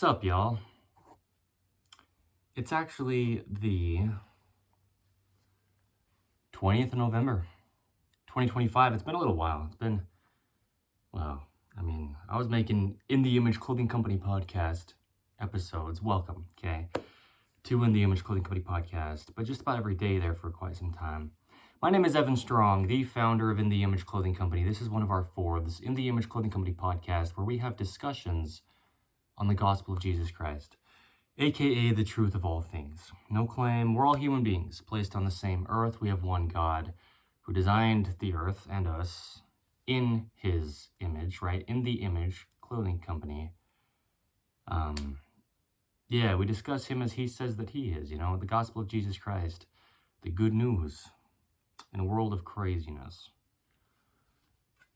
What's up, y'all? It's actually the 20th of November, 2025. It's been a little while. I was making In the Image Clothing Company podcast episodes. Welcome, okay, to In the Image Clothing Company podcast, but just about every day there for quite some time. My name is Evan Strong, the founder of In the Image Clothing Company. This is one of our fourths, In the Image Clothing Company podcast, where we have discussions on the gospel of Jesus Christ, aka the truth of all things. No claim, we're all human beings placed on the same earth. We have one God who designed the earth and us in his image, right? In the Image Clothing Company. We discuss him as he says that he is, the gospel of Jesus Christ, the good news in a world of craziness.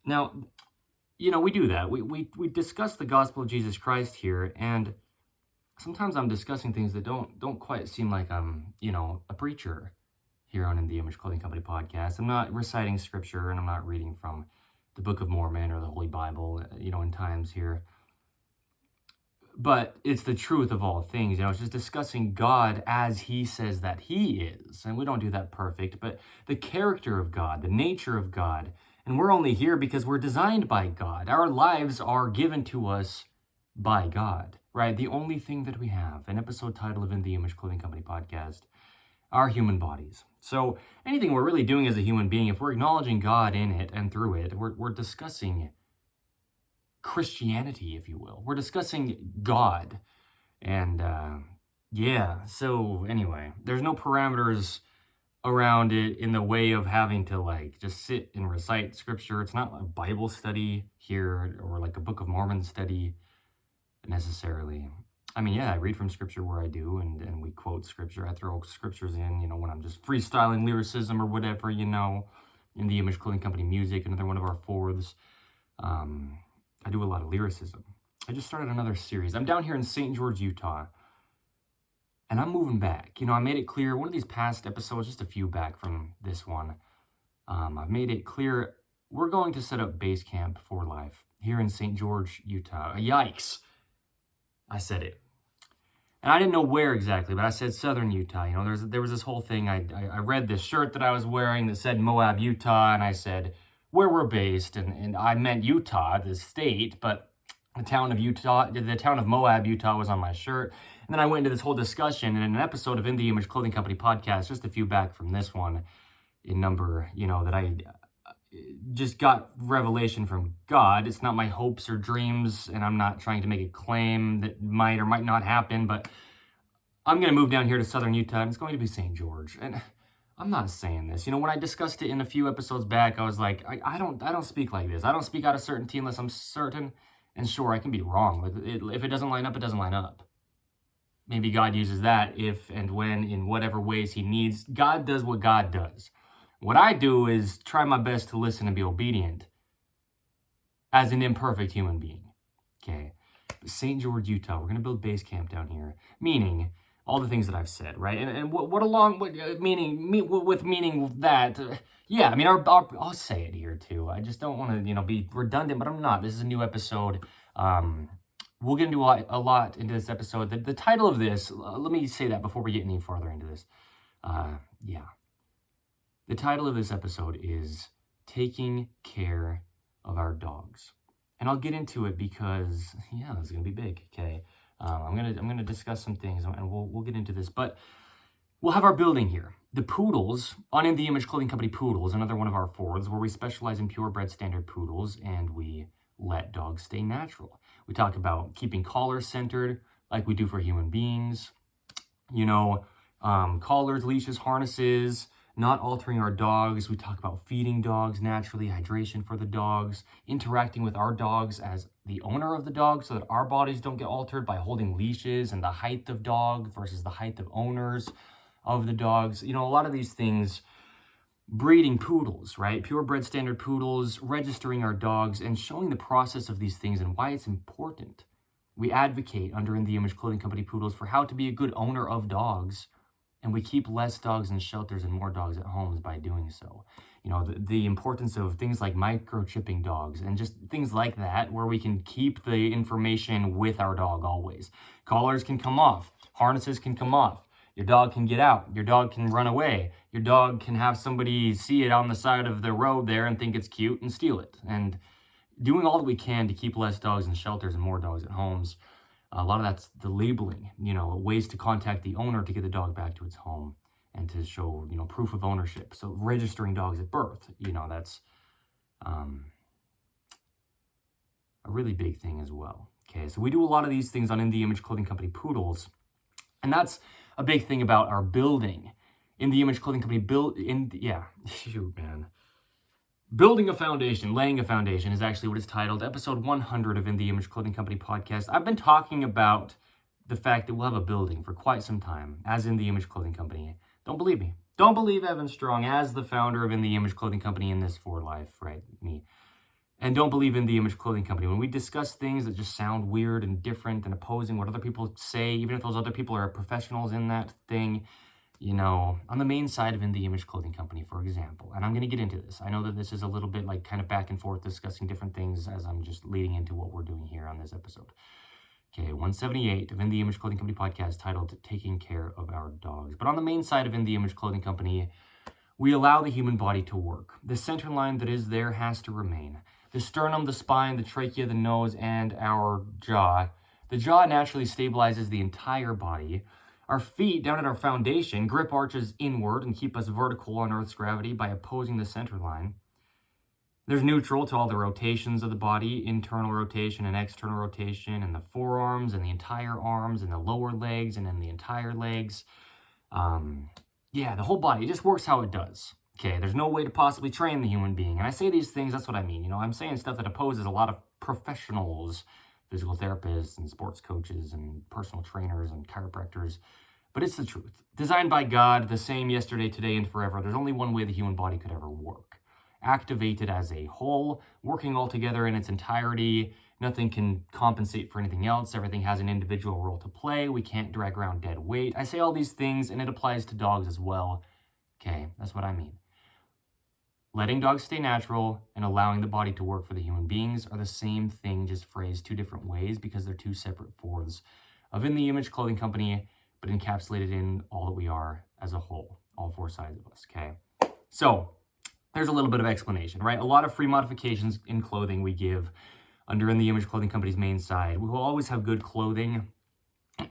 Now, we do that. We discuss the gospel of Jesus Christ here, and sometimes I'm discussing things that don't quite seem like I'm, a preacher here on In the Image Clothing Company podcast. I'm not reciting scripture, and I'm not reading from the Book of Mormon or the Holy Bible, in times here. But it's the truth of all things. It's just discussing God as he says that he is. And we don't do that perfect, but the character of God, the nature of God. And we're only here because we're designed by God. Our lives are given to us by God, right? The only thing that we have, an episode title of In the Image Clothing Company podcast, are human bodies. So anything we're really doing as a human being, if we're acknowledging God in it and through it, we're discussing Christianity, if you will. We're discussing God. And so anyway, there's no parameters around it in the way of having to just sit and recite scripture. It's not a Bible study here or like a Book of Mormon study necessarily. I read from scripture where I do, and we quote scripture. I throw scriptures in, when I'm just freestyling lyricism or whatever, In the Image Clothing Company music, another one of our fourths. I do a lot of lyricism. I just started another series. I'm down here in St. George, Utah, and I'm moving back. I made it clear, one of these past episodes, just a few back from this one, I've made it clear we're going to set up base camp for life here in St. George, Utah. Yikes. I said it. And I didn't know where exactly, but I said Southern Utah. There was this whole thing. I read this shirt that I was wearing that said Moab, Utah, and I said where we're based, and I meant Utah, the state, but the town of Moab, Utah was on my shirt. And then I went into this whole discussion in an episode of In the Image Clothing Company podcast, just a few back from this one, in number, that I just got revelation from God. It's not my hopes or dreams, and I'm not trying to make a claim that might or might not happen, but I'm going to move down here to Southern Utah, and it's going to be St. George. And I'm not saying this. When I discussed it in a few episodes back, I was like, I don't speak like this. I don't speak out of certainty unless I'm certain. And sure, I can be wrong. If it doesn't line up, it doesn't line up. Maybe God uses that if and when, in whatever ways he needs. God does what God does. What I do is try my best to listen and be obedient as an imperfect human being. Okay. But St. George, Utah, we're going to build base camp down here. Meaning all the things that I've said, right? And meaning that, I'll say it here too. I just don't want to, be redundant, but I'm not. This is a new episode. We'll get into a lot into this episode. The title of this, let me say that before we get any farther into this. The title of this episode is Taking Care of Our Dogs. And I'll get into it because, it's going to be big, okay? I'm gonna discuss some things, and we'll get into this, but we'll have our building here. The Poodles, on In the Image Clothing Company Poodles, another one of our fourths, where we specialize in purebred standard poodles, and we let dogs stay natural. We talk about keeping collars centered, like we do for human beings. Collars, leashes, harnesses, not altering our dogs. We talk about feeding dogs naturally, hydration for the dogs, interacting with our dogs as the owner of the dog so that our bodies don't get altered by holding leashes and the height of dog versus the height of owners of the dogs. A lot of these things, breeding poodles, right? Purebred standard poodles, registering our dogs, and showing the process of these things and why it's important. We advocate under In the Image Clothing Company Poodles for how to be a good owner of dogs And we keep less dogs in shelters and more dogs at homes by doing so. You know, the importance of things like microchipping dogs and just things like that, where we can keep the information with our dog always. Collars can come off, harnesses can come off. Your dog can get out. Your dog can run away. Your dog can have somebody see it on the side of the road there and think it's cute and steal it. And doing all that we can to keep less dogs in shelters and more dogs at homes. A lot of that's the labeling, you know, ways to contact the owner to get the dog back to its home and to show, you know, proof of ownership. So registering dogs at birth, you know, that's a really big thing as well. Okay, so we do a lot of these things on In The Image Clothing Company Poodles. And that's a big thing about our building. In The Image Clothing Company Building a foundation, laying a foundation is actually what it's titled. Episode 100 of In The Image Clothing Company podcast. I've been talking about the fact that we'll have a building for quite some time as In The Image Clothing Company. Don't believe me. Don't believe Evan Strong as the founder of In The Image Clothing Company in this for life, right? Me. And don't believe In The Image Clothing Company. When we discuss things that just sound weird and different and opposing what other people say, even if those other people are professionals in that thing, you know, on the main side of In The Image Clothing Company, for example, and I'm going to get into this. I know that this is a little bit like kind of back and forth discussing different things as I'm just leading into what we're doing here on this episode. Okay, 178 of In The Image Clothing Company podcast titled Taking Care of Our Dogs. But on the main side of In The Image Clothing Company, we allow the human body to work. The center line that is there has to remain. The sternum, the spine, the trachea, the nose, and our jaw. The jaw naturally stabilizes the entire body. Our feet, down at our foundation, grip arches inward and keep us vertical on Earth's gravity by opposing the center line. There's neutral to all the rotations of the body, internal rotation and external rotation, and the forearms and the entire arms and the lower legs and then the entire legs. The whole body, it just works how it does. Okay, there's no way to possibly train the human being. And I say these things, that's what I mean. You know, I'm saying stuff that opposes a lot of professionals, physical therapists and sports coaches and personal trainers and chiropractors. But it's the truth. Designed by God, the same yesterday, today, and forever. There's only one way the human body could ever work. Activated as a whole, working all together in its entirety. Nothing can compensate for anything else. Everything has an individual role to play. We can't drag around dead weight. I say all these things, and it applies to dogs as well. Okay, that's what I mean. Letting dogs stay natural and allowing the body to work for the human beings are the same thing, just phrased two different ways because they're two separate fourths of In The Image Clothing Company, but encapsulated in all that we are as a whole, all four sides of us, okay? So, there's a little bit of explanation, right? A lot of free modifications in clothing we give under In The Image Clothing Company's main side. We will always have good clothing.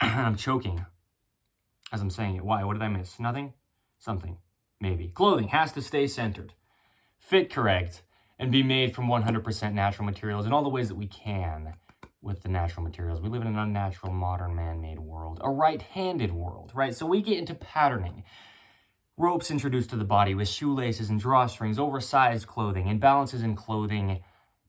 I'm choking as I'm saying it. Why? What did I miss? Nothing? Something. Maybe. Clothing has to stay centered, fit correct, and be made from 100% natural materials in all the ways that we can with the natural materials. We live in an unnatural, modern, man-made world, a right-handed world, right? So we get into patterning. Ropes introduced to the body with shoelaces and drawstrings, oversized clothing, imbalances in clothing.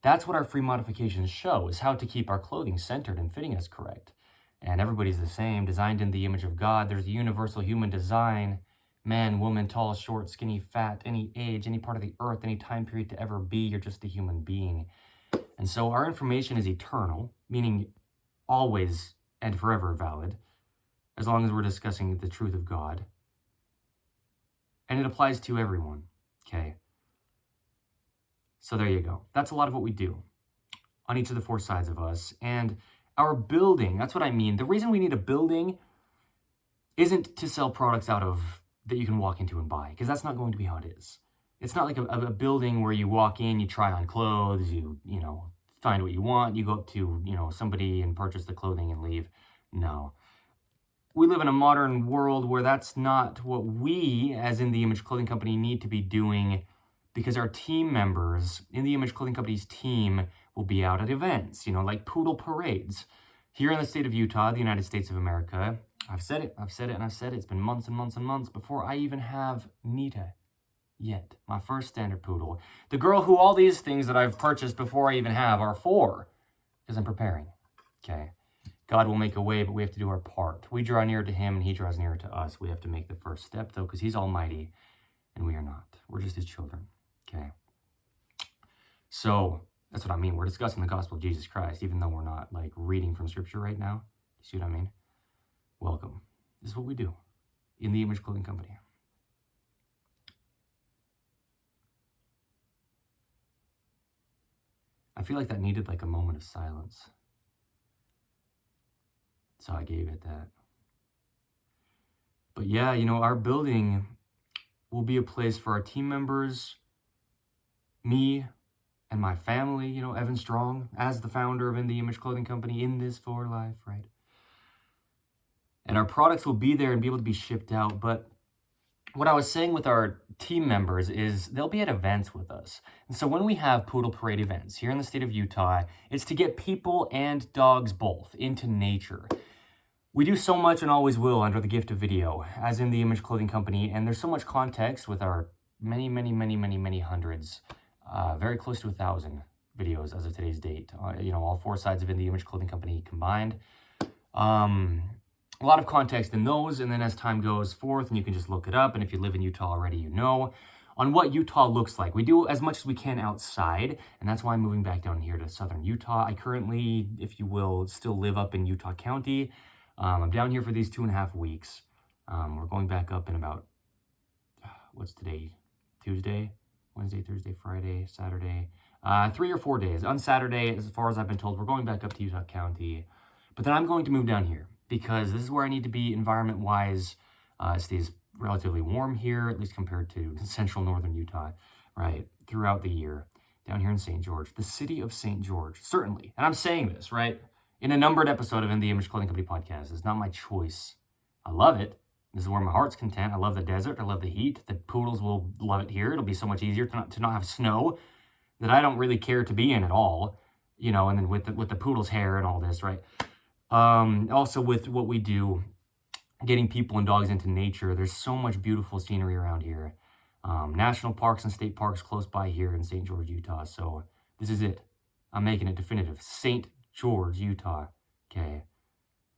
That's what our free modifications show, is how to keep our clothing centered and fitting us correct. And everybody's the same, designed in the image of God. There's a universal human design. Man, woman, tall, short, skinny, fat, any age, any part of the earth, any time period to ever be, you're just a human being. And so our information is eternal, meaning always and forever valid, as long as we're discussing the truth of God. And it applies to everyone, okay? So there you go. That's a lot of what we do on each of the four sides of us. And our building, that's what I mean. The reason we need a building isn't to sell products out of that you can walk into and buy, because that's not going to be how it is. It's not like a building where you walk in, you try on clothes, you find what you want, you go up to, somebody and purchase the clothing and leave. No. We live in a modern world where that's not what we, as In The Image Clothing Company, need to be doing, because our team members, In The Image Clothing Company's team, will be out at events, like poodle parades. Here in the state of Utah, the United States of America, I've said it. It's been months and months and months before I even have Nita yet, my first standard poodle. The girl who all these things that I've purchased before I even have are for, because I'm preparing, okay? God will make a way, but we have to do our part. We draw near to him and he draws nearer to us. We have to make the first step, though, because he's almighty and we are not. We're just his children, okay? So that's what I mean. We're discussing the gospel of Jesus Christ, even though we're not reading from scripture right now. You see what I mean? Welcome. This is what we do. in the Image Clothing Company. I feel like that needed like a moment of silence. So I gave it that. But yeah, our building will be a place for our team members, me, and my family, Evan Strong, as the founder of In the Image Clothing Company, in this for life, right? And our products will be there and be able to be shipped out. But what I was saying with our team members is they'll be at events with us. And so when we have Poodle Parade events here in the state of Utah, it's to get people and dogs both into nature. We do so much and always will under the gift of video, as in the Image Clothing Company, and there's so much context with our many hundreds, very close to 1,000 videos as of today's date. All four sides of In the Image Clothing Company combined. A lot of context in those, and then as time goes forth, and you can just look it up, and if you live in Utah already, on what Utah looks like. We do as much as we can outside, and that's why I'm moving back down here to southern Utah. I currently, if you will, still live up in Utah County. I'm down here for these 2.5 weeks. We're going back up in about, what's today? Tuesday, Wednesday, Thursday, Friday, Saturday. 3 or 4 days. On Saturday, as far as I've been told, we're going back up to Utah County. But then I'm going to move down here because this is where I need to be environment-wise. It stays relatively warm here, at least compared to central northern Utah, right, throughout the year. Down here in St. George, the city of St. George, certainly. And I'm saying this, right, in a numbered episode of In the Image Clothing Company podcast. It's not my choice. I love it. This is where my heart's content. I love the desert. I love the heat. The poodles will love it here. It'll be so much easier to not have snow that I don't really care to be in at all, and then with the poodle's hair and all this, right? Also with what we do, getting people and dogs into nature, there's so much beautiful scenery around here. National parks and state parks close by here in St. George, Utah. So this is it. I'm making it definitive. St. George, Utah. Okay.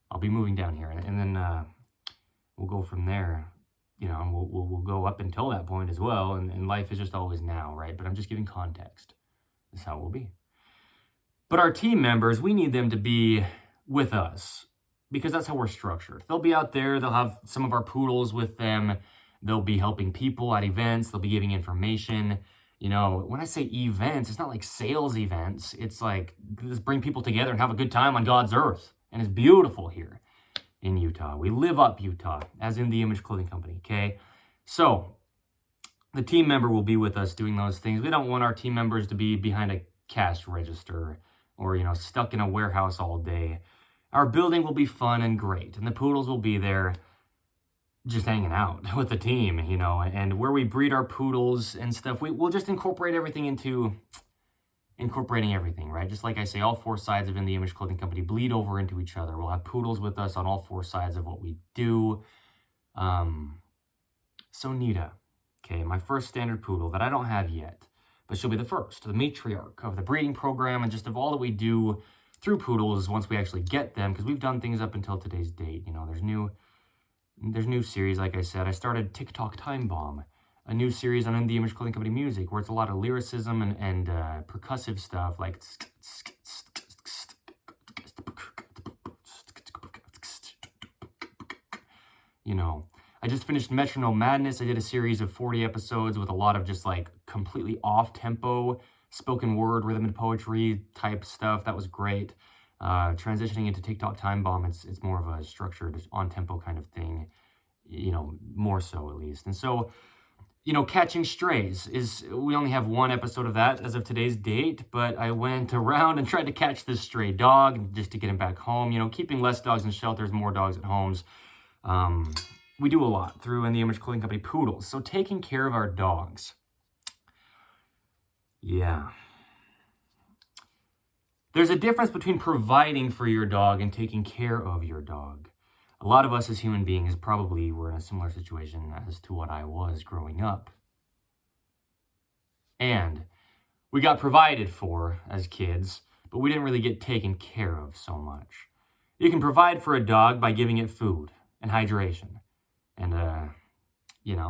I'll be moving down here, and then we'll go from there. We'll go up until that point as well, and life is just always now, right? But I'm just giving context. This is how it will be. But our team members, we need them to be with us because that's how we're structured. They'll be out there. They'll have some of our poodles with them. They'll be helping people at events. They'll be giving information. When I say events, it's not like sales events. It's like, let's bring people together and have a good time on God's earth. And it's beautiful here in Utah. We live up Utah, as in the Image Clothing Company, okay? So the team member will be with us doing those things. We don't want our team members to be behind a cash register or, stuck in a warehouse all day. Our building will be fun and great, and the poodles will be there just hanging out with the team, and where we breed our poodles and stuff, we'll just incorporate everything into incorporating everything, right? Just like I say, all four sides of In the Image Clothing Company bleed over into each other. We'll have poodles with us on all four sides of what we do. So Nita, okay, my first standard poodle that I don't have yet, but she'll be the first, the matriarch of the breeding program and just of all that we do through poodles once we actually get them, because we've done things up until today's date. There's new series, like I said. I started TikTok Time Bomb, a new series on In the Image Clothing Company music, where it's a lot of lyricism and percussive stuff, like I just finished Metronome Madness. I did a series of 40 episodes with a lot of just like completely off-tempo spoken word, rhythm and poetry type stuff. That was great. Transitioning into TikTok Time Bomb, it's more of a structured on-tempo kind of thing, more so at least. And so, Catching Strays we only have one episode of that as of today's date, but I went around and tried to catch this stray dog just to get him back home, keeping less dogs in shelters, more dogs at homes. We do a lot through In the Image Clothing Company poodles. So taking care of our dogs. Yeah. There's a difference between providing for your dog and taking care of your dog. A lot of us as human beings probably were in a similar situation as to what I was growing up. And we got provided for as kids, but we didn't really get taken care of so much. You can provide for a dog by giving it food and hydration and,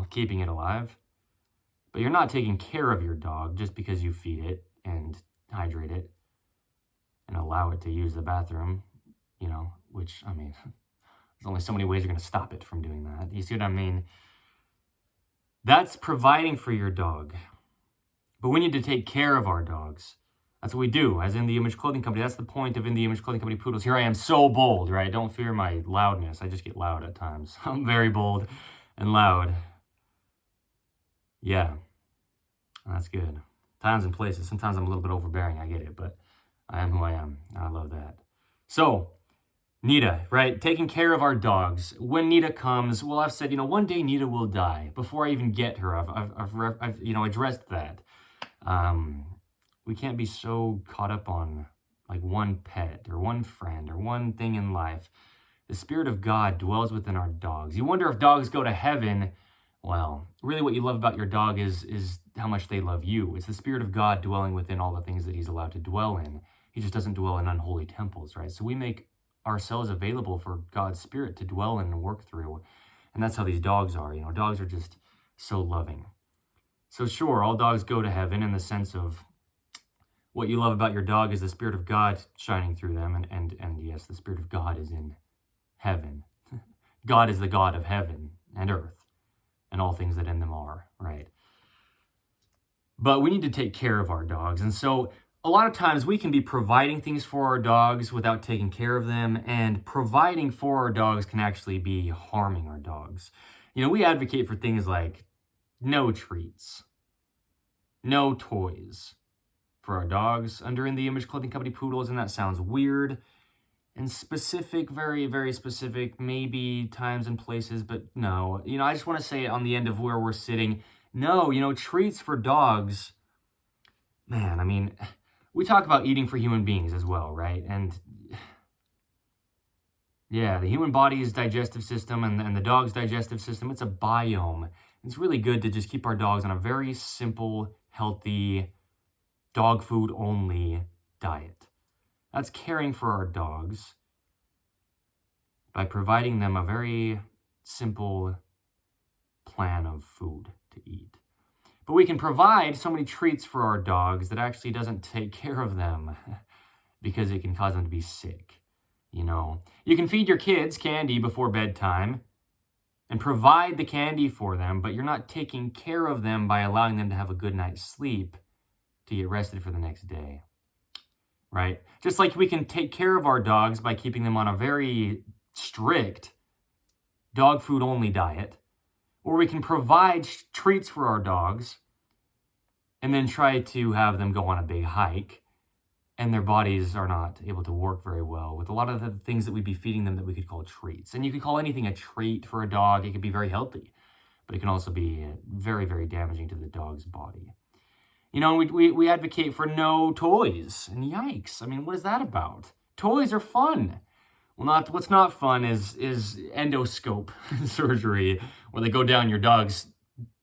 keeping it alive. But you're not taking care of your dog just because you feed it and hydrate it and allow it to use the bathroom, which, There's only so many ways you're going to stop it from doing that. You see what I mean? That's providing for your dog. But we need to take care of our dogs. That's what we do as In The Image Clothing Company. That's the point of In The Image Clothing Company Poodles. Here I am, so bold, right? Don't fear my loudness. I just get loud at times. I'm very bold and loud. Yeah, that's good. Times and places. Sometimes I'm a little bit overbearing. I get it, but I am who I am. I love that. So, Nita, right? Taking care of our dogs. When Nita comes, well, I've said, one day Nita will die. Before I even get her, I've addressed that. We can't be so caught up on like one pet or one friend or one thing in life. The Spirit of God dwells within our dogs. You wonder if dogs go to heaven. Well, really what you love about your dog is how much they love you. It's the Spirit of God dwelling within all the things that he's allowed to dwell in. He just doesn't dwell in unholy temples, right? So we make ourselves available for God's Spirit to dwell in and work through. And that's how these dogs are. Dogs are just so loving. So sure, all dogs go to heaven in the sense of what you love about your dog is the Spirit of God shining through them. And yes, the Spirit of God is in heaven. God is the God of heaven and earth and all things that in them are, right? But we need to take care of our dogs. And so a lot of times we can be providing things for our dogs without taking care of them, and providing for our dogs can actually be harming our dogs. We advocate for things like no treats, no toys for our dogs under In The Image Clothing Company Poodles, and that sounds weird and specific, very, very specific, maybe times and places, but no. I just want to say on the end of where we're sitting, no, treats for dogs, man, we talk about eating for human beings as well, right? And yeah, the human body's digestive system and the dog's digestive system, it's a biome. It's really good to just keep our dogs on a very simple, healthy, dog food only diet. That's caring for our dogs by providing them a very simple plan of food to eat. But we can provide so many treats for our dogs that actually doesn't take care of them because it can cause them to be sick. You can feed your kids candy before bedtime and provide the candy for them, but you're not taking care of them by allowing them to have a good night's sleep to get rested for the next day, right? Just like we can take care of our dogs by keeping them on a very strict dog food only diet, or we can provide treats for our dogs and then try to have them go on a big hike and their bodies are not able to work very well with a lot of the things that we'd be feeding them that we could call treats. And you could call anything a treat for a dog. It could be very healthy, but it can also be very, very damaging to the dog's body. We advocate for no toys, and yikes. What is that about? Toys are fun. Well, what's not fun is endoscope surgery, where they go down your dog's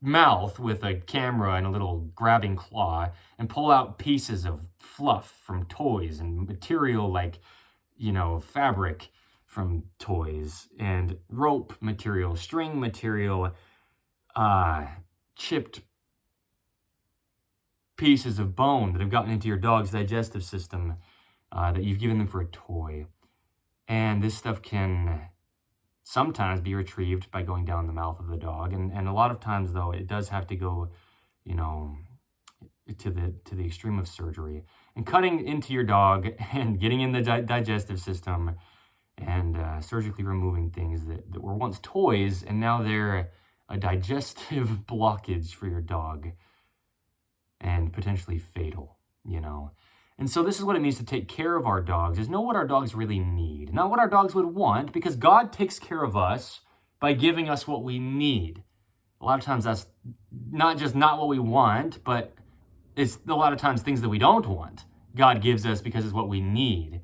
mouth with a camera and a little grabbing claw and pull out pieces of fluff from toys and material like, fabric from toys and rope material, string material, chipped pieces of bone that have gotten into your dog's digestive system that you've given them for a toy. And this stuff can sometimes be retrieved by going down the mouth of the dog. And a lot of times, though, it does have to go, to the extreme of surgery. And cutting into your dog and getting in the digestive system and surgically removing things that were once toys and now they're a digestive blockage for your dog and potentially fatal, And so this is what it means to take care of our dogs, is know what our dogs really need, not what our dogs would want, because God takes care of us by giving us what we need. A lot of times that's not just not what we want, but it's a lot of times things that we don't want. God gives us because it's what we need.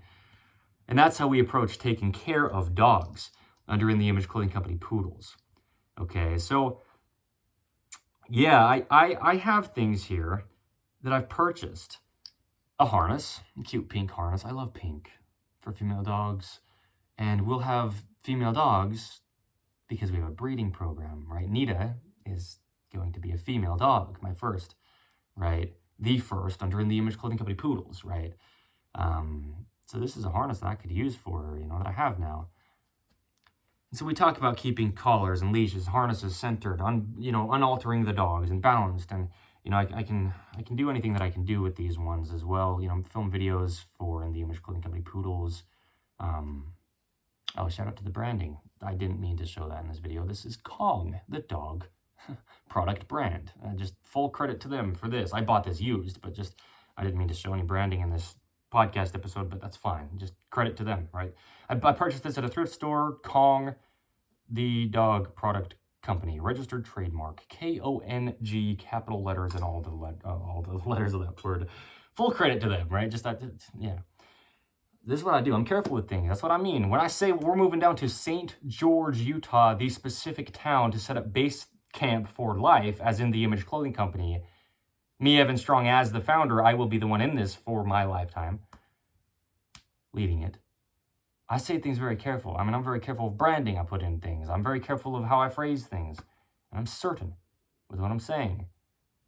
And that's how we approach taking care of dogs under In The Image Clothing Company Poodles. Okay, so yeah, I have things here that I've purchased. A harness, a cute pink harness. I love pink for female dogs. And we'll have female dogs because we have a breeding program, right? Nita is going to be a female dog, my first, right? The first under In The Image Clothing Company Poodles, right? So this is a harness that I could use for her, that I have now. So we talk about keeping collars and leashes, harnesses centered, unaltering the dogs and balanced. And, I can do anything that I can do with these ones as well. Film videos for In the Image Clothing Company poodles. Shout out to the branding. I didn't mean to show that in this video. This is Kong, the dog product brand. Just full credit to them for this. I bought this used, but I didn't mean to show any branding in this podcast episode, but that's fine. Just credit to them, right? I purchased this at a thrift store. Kong, the dog product company, registered trademark, Kong, capital letters and all the letters of that word. Full credit to them, right? Yeah. This is what I do. I'm careful with things. That's what I mean. When I say we're moving down to St. George, Utah, the specific town to set up base camp for life, as in the Image Clothing Company, me, Evan Strong, as the founder, I will be the one in this for my lifetime, leading it. I say things very careful. I'm very careful of branding I put in things. I'm very careful of how I phrase things. And I'm certain with what I'm saying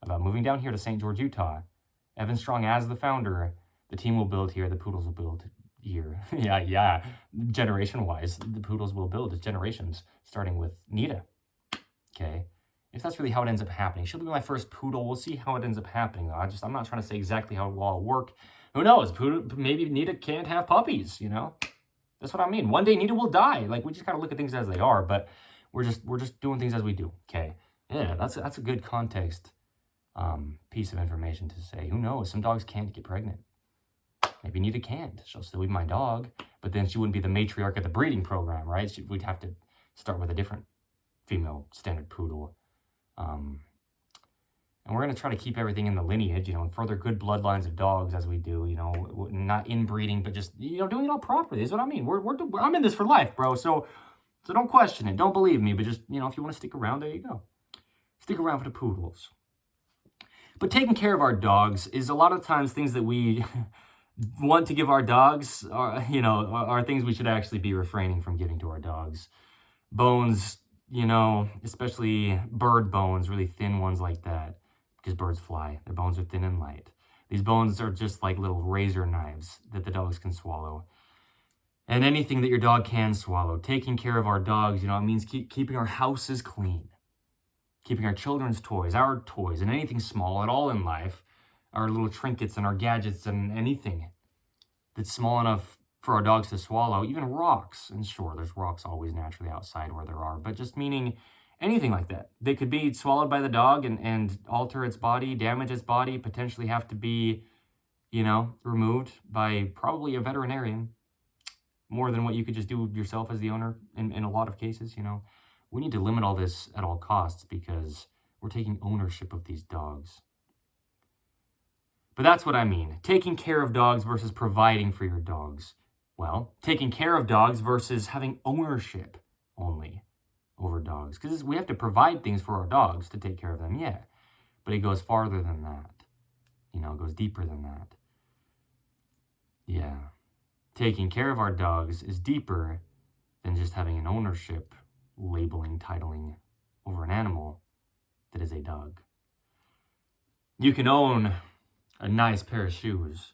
about moving down here to St. George, Utah. Evan Strong as the founder, the team will build here, the poodles will build here. yeah. Generation-wise, the poodles will build. It's generations, starting with Nita. Okay? If that's really how it ends up happening. She'll be my first poodle. We'll see how it ends up happening, though. I'm not trying to say exactly how it will all work. Who knows? Maybe Nita can't have puppies, That's what I mean. One day Nita will die. We just gotta look at things as they are, but we're just doing things as we do. Okay. Yeah, that's a good context piece of information to say. Who knows? Some dogs can't get pregnant. Maybe Nita can't. She'll still be my dog, but then she wouldn't be the matriarch of the breeding program, right? We'd have to start with a different female standard poodle. And we're going to try to keep everything in the lineage, and further good bloodlines of dogs as we do, not inbreeding, but just, doing it all properly is what I mean. I'm in this for life, bro. So don't question it. Don't believe me, but just, if you want to stick around, there you go. Stick around for the poodles. But taking care of our dogs is a lot of times things that we want to give our dogs are things we should actually be refraining from giving to our dogs. Bones, especially bird bones, really thin ones like that, because birds fly. Their bones are thin and light. These bones are just like little razor knives that the dogs can swallow. And anything that your dog can swallow. Taking care of our dogs, it means keeping our houses clean. Keeping our children's toys, our toys, and anything small at all in life, our little trinkets and our gadgets and anything that's small enough for our dogs to swallow, even rocks. And sure, there's rocks always naturally outside where there are, but just meaning anything like that. They could be swallowed by the dog and alter its body, damage its body, potentially have to be, removed by probably a veterinarian, more than what you could just do yourself as the owner in a lot of cases, We need to limit all this at all costs because we're taking ownership of these dogs. But that's what I mean. Taking care of dogs versus providing for your dogs. Well, taking care of dogs versus having ownership only over dogs. Because we have to provide things for our dogs to take care of them, yeah. But it goes farther than that. It goes deeper than that. Yeah. Taking care of our dogs is deeper than just having an ownership titling over an animal that is a dog. You can own a nice pair of shoes,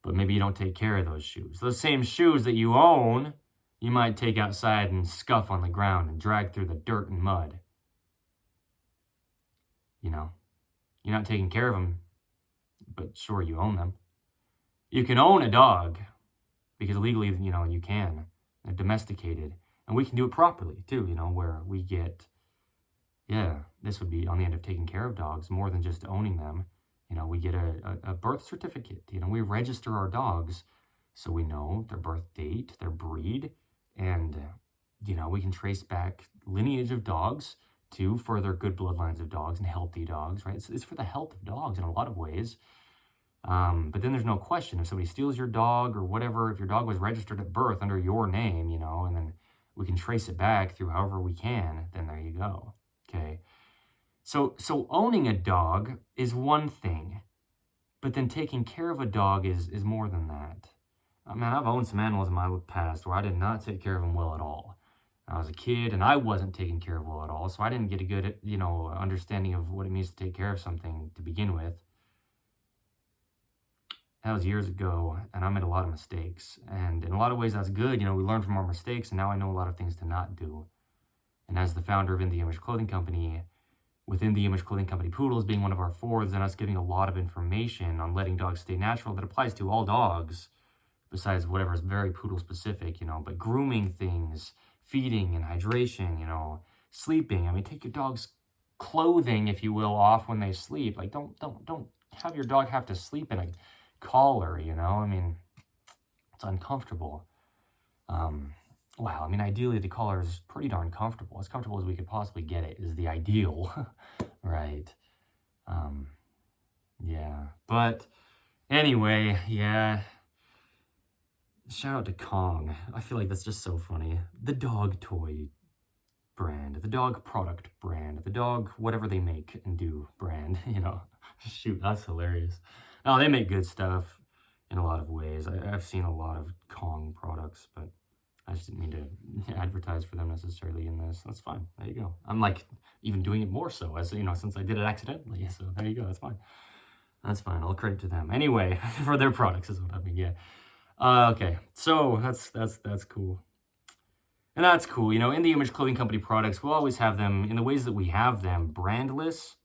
but maybe you don't take care of those shoes. Those same shoes that you own, you might take outside and scuff on the ground and drag through the dirt and mud. You're not taking care of them, but sure, you own them. You can own a dog because legally, you can. They're domesticated. And we can do it properly, too, where we get, this would be on the end of taking care of dogs, more than just owning them. We get a birth certificate. We register our dogs so we know their birth date, their breed, and, we can trace back lineage of dogs to further good bloodlines of dogs and healthy dogs, right? It's for the health of dogs in a lot of ways. But then there's no question. If somebody steals your dog or whatever, if your dog was registered at birth under your name, and then we can trace it back through however we can, then there you go, okay? So owning a dog is one thing, but then taking care of a dog is more than that. I've owned some animals in my past where I did not take care of them well at all. I was a kid and I wasn't taken care of well at all, so I didn't get a good, understanding of what it means to take care of something to begin with. That was years ago, and I made a lot of mistakes. And in a lot of ways, that's good. We learn from our mistakes, and now I know a lot of things to not do. And as the founder of In The Image Clothing Company, within the Image Clothing Company Poodles being one of our fourths, and us giving a lot of information on letting dogs stay natural that applies to all dogs, besides whatever is very poodle specific, but grooming things, feeding and hydration, sleeping. I mean, take your dog's clothing, if you will, off when they sleep. Like, don't have your dog have to sleep in a collar, I mean, it's uncomfortable. Wow, I mean, ideally the collar is pretty darn comfortable. As comfortable as we could possibly get it is the ideal, right? Yeah, but anyway, yeah. Shout out to Kong. I feel like that's just so funny. The dog toy brand, the dog product brand, the dog whatever they make and do brand, Shoot, that's hilarious. No, they make good stuff in a lot of ways. I've seen a lot of Kong products, but I just didn't mean to advertise for them necessarily in this. That's fine. There you go. I'm like even doing it more so as, since I did it accidentally. So there you go. That's fine. That's fine. All credit to them. Anyway, for their products is what I mean. Yeah. Okay. So that's cool. And that's cool. In the Image Clothing Company products, we'll always have them in the ways that we have them brandless.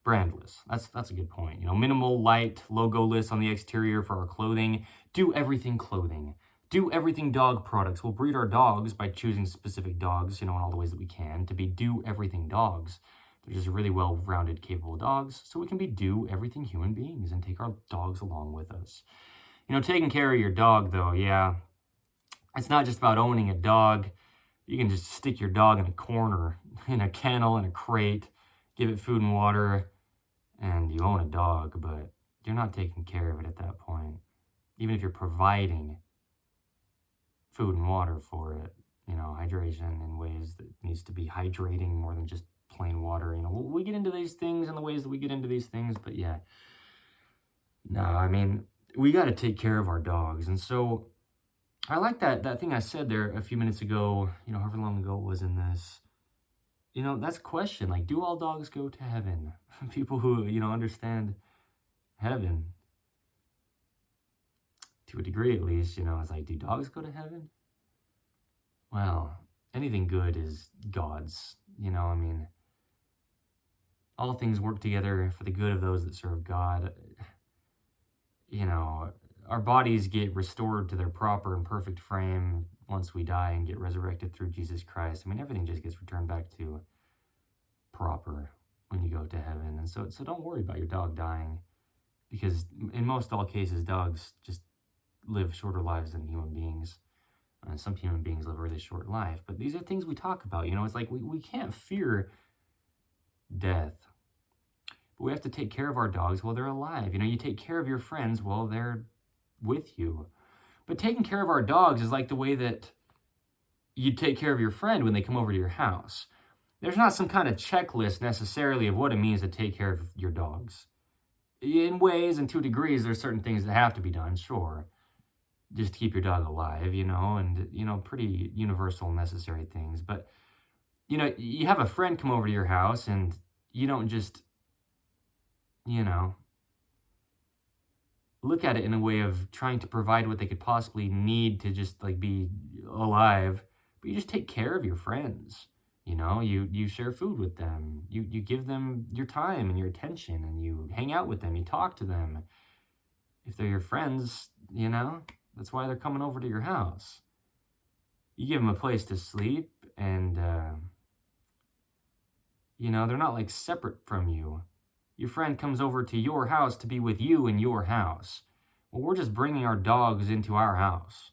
That's a good point. Minimal, light, logo-less on the exterior for our clothing. Do everything clothing. Do everything dog products. We'll breed our dogs by choosing specific dogs, in all the ways that we can, to be do everything dogs. They're just really well-rounded, capable dogs, so we can be do everything human beings and take our dogs along with us. Taking care of your dog, though, yeah, it's not just about owning a dog. You can just stick your dog in a corner, in a kennel, in a crate, give it food and water, and you own a dog, but you're not taking care of it at that point. Even if you're providing food and water for it, hydration in ways that needs to be hydrating more than just plain water. We get into these things and the ways that we get into these things, but yeah. No, I mean, we got to take care of our dogs. And so I like that thing I said there a few minutes ago, however long ago it was in this. That's a question. Like, do all dogs go to heaven? People who, understand heaven, to a degree at least, it's like, do dogs go to heaven? Well, anything good is God's, I mean, all things work together for the good of those that serve God. Our bodies get restored to their proper and perfect frame once we die and get resurrected through Jesus Christ. I mean, everything just gets returned back to proper when you go to heaven. And so don't worry about your dog dying, because in most all cases, dogs just live shorter lives than human beings. Some human beings live a really short life, but these are things we talk about. It's like we can't fear death, but we have to take care of our dogs while they're alive. You take care of your friends while they're with you. But taking care of our dogs is like the way that you take care of your friend when they come over to your house. There's not some kind of checklist necessarily of what it means to take care of your dogs. In ways and to degrees, there's certain things that have to be done, sure, just to keep your dog alive, and, pretty universal necessary things. But, you have a friend come over to your house and you don't just, look at it in a way of trying to provide what they could possibly need to just like be alive, but you just take care of your friends. You share food with them, you give them your time and your attention, and you hang out with them, you talk to them. If they're your friends, that's why they're coming over to your house. You give them a place to sleep, and they're not like separate from you. Your friend comes over to your house to be with you in your house. Well, we're just bringing our dogs into our house.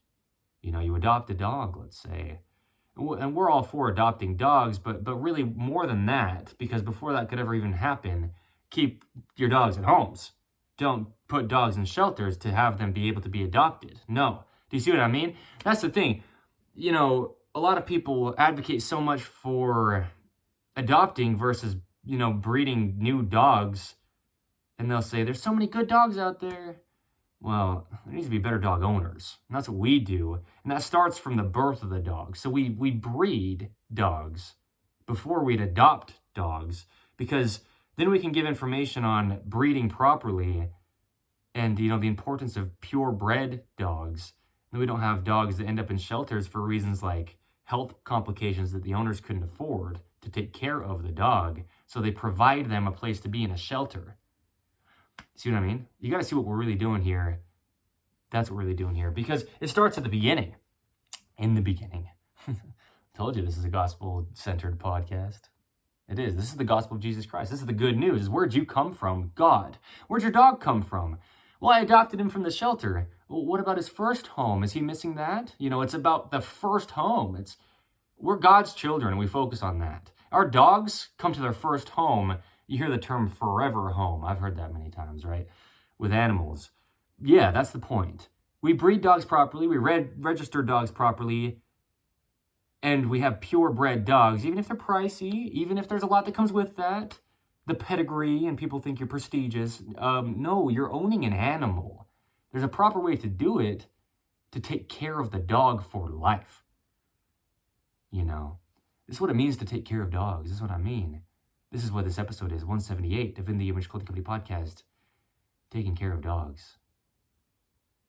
You adopt a dog, let's say. And we're all for adopting dogs, but really more than that, because before that could ever even happen, keep your dogs at homes. Don't put dogs in shelters to have them be able to be adopted. No. Do you see what I mean? That's the thing. A lot of people advocate so much for adopting versus breeding new dogs, and they'll say there's so many good dogs out there. Well, there needs to be better dog owners, and that's what we do, and that starts from the birth of the dog. So we breed dogs before we'd adopt dogs, because then we can give information on breeding properly And, the importance of purebred dogs. And we don't have dogs that end up in shelters for reasons like health complications that the owners couldn't afford to take care of the dog. So they provide them a place to be in a shelter. See what I mean? You got to see what we're really doing here. That's what we're really doing here. Because it starts at the beginning. In the beginning. Told you this is a gospel-centered podcast. It is. This is the gospel of Jesus Christ. This is the good news. Where'd you come from? God. Where'd your dog come from? Well, I adopted him from the shelter. Well, what about his first home? Is he missing that? It's about the first home. We're God's children, and we focus on that. Our dogs come to their first home. You hear the term forever home. I've heard that many times, right? With animals. Yeah, that's the point. We breed dogs properly. We register dogs properly. And we have purebred dogs, even if they're pricey, even if there's a lot that comes with that. The pedigree, and people think you're prestigious. No, you're owning an animal. There's a proper way to do it to take care of the dog for life. This is what it means to take care of dogs. This is what I mean. This is what this episode is, 178 of In the Image Clothing Company Podcast. Taking care of dogs.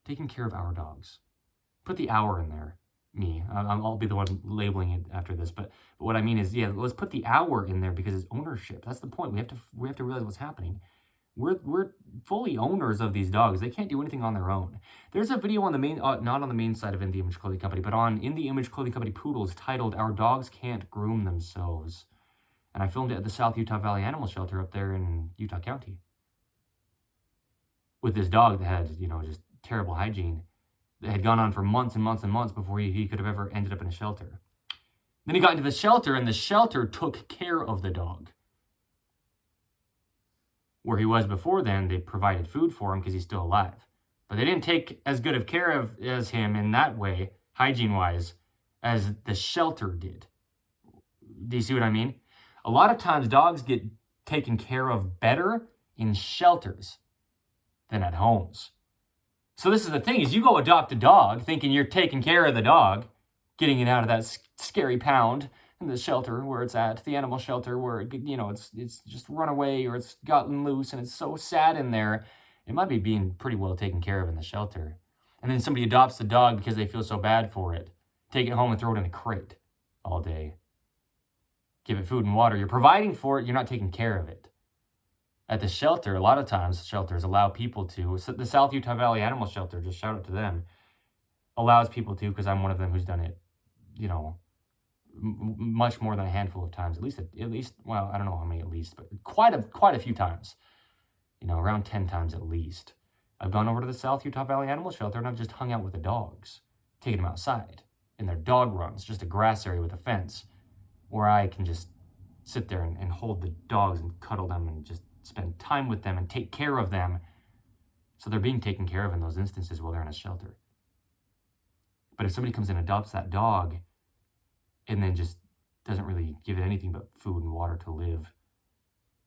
Taking care of our dogs. Put the hour in there. Me. I'll be the one labeling it after this. But what I mean is, let's put the hour in there because it's ownership. That's the point. We have to realize what's happening. We're fully owners of these dogs. They can't do anything on their own. There's a video on the main, not on the main side of In the Image Clothing Company, but on In the Image Clothing Company Poodles titled "Our Dogs Can't Groom Themselves," and I filmed it at the South Utah Valley Animal Shelter up there in Utah County with this dog that had just terrible hygiene. That had gone on for months and months and months before he could have ever ended up in a shelter. Then he got into the shelter, and the shelter took care of the dog. Where he was before then, they provided food for him because he's still alive. But they didn't take as good of care of as him in that way, hygiene-wise, as the shelter did. Do you see what I mean? A lot of times, dogs get taken care of better in shelters than at homes. So this is the thing, is you go adopt a dog thinking you're taking care of the dog, getting it out of that scary pound in the shelter where it's at, the animal shelter where, it's just run away or it's gotten loose and it's so sad in there. It might be being pretty well taken care of in the shelter. And then somebody adopts the dog because they feel so bad for it. Take it home and throw it in a crate all day. Give it food and water. You're providing for it, you're not taking care of it. At the shelter, a lot of times shelters allow people to, so the South Utah Valley Animal Shelter, just shout out to them, allows people to, because I'm one of them who's done it, much more than a handful of times, at least, well, I don't know how many at least, but quite a few times, around 10 times at least. I've gone over to the South Utah Valley Animal Shelter and I've just hung out with the dogs, taken them outside in their dog runs, just a grass area with a fence, where I can just sit there and hold the dogs and cuddle them and just spend time with them and take care of them. So they're being taken care of in those instances while they're in a shelter. But if somebody comes in and adopts that dog and then just doesn't really give it anything but food and water to live,